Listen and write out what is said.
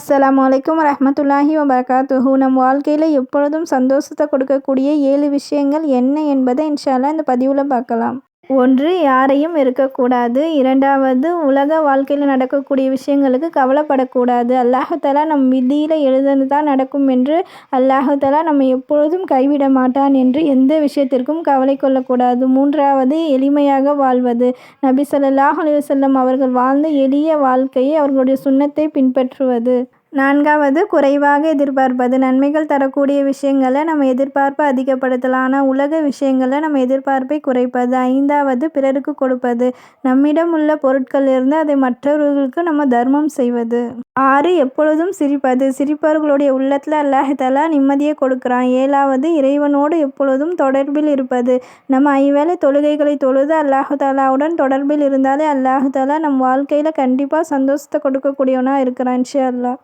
அஸ்ஸலாமு அலைக்கும் வரஹ்மத்துல்லாஹி வபரகாத்துஹு. நம் வாழ்க்கையில் எப்பொழுதும் சந்தோஷத்தை கொடுக்கக்கூடிய 7 விஷயங்கள் என்ன என்பதை இன்ஷா அல்லாஹ் இந்த பதிவில் பார்க்கலாம். 1. யாரையும் வெறுக்கக்கூடாது. 2வது, உலக வாழ்க்கையில் நடக்கக்கூடிய விஷயங்களுக்கு கவலைப்படக்கூடாது. அல்லாஹு தஆலா நம் விதியில் எழுதுனது தான் நடக்கும் என்று அல்லாஹு தஆலா நம்மை எப்பொழுதும் கைவிட மாட்டான் என்று எந்த விஷயத்திற்கும் கவலை கொள்ளக்கூடாது. 3வது, எளிமையாக வாழ்வது. நபி ஸல்லல்லாஹு அலைஹி வஸல்லம் அவர்கள் வாழ்ந்த எளிய வாழ்க்கையை, அவர்களுடைய சுன்னத்தை பின்பற்றுவது. 4வது, குறைவாக எதிர்பார்ப்பது. நன்மைகள் தரக்கூடிய விஷயங்களை நம்ம எதிர்பார்ப்பை அதிகப்படுத்தலாம், ஆனால் உலக விஷயங்களில் நம்ம எதிர்பார்ப்பை குறைப்பது. 5வது, பிறருக்கு கொடுப்பது. நம்மிடம் உள்ள பொருட்களிலிருந்து அதை மற்றவர்களுக்கு நம்ம தர்மம் செய்வது. 6, எப்பொழுதும் சிரிப்பது. சிரிப்பவர்களுடைய உள்ளத்தில் அல்லாஹ் தஆலா நிம்மதியை கொடுக்கிறான். 7வது, இறைவனோடு எப்பொழுதும் தொடர்பில் இருப்பது. நம்ம 5 வேளை தொழுகைகளை தொழுது அல்லாஹு தஆலாவுடன் தொடர்பில் இருந்தாலே அல்லாஹு தஆலா நம் வாழ்க்கையில் கண்டிப்பாக சந்தோஷத்தை கொடுக்கக்கூடியவனாக இருக்கிறான் இன்ஷா அல்லாஹ்.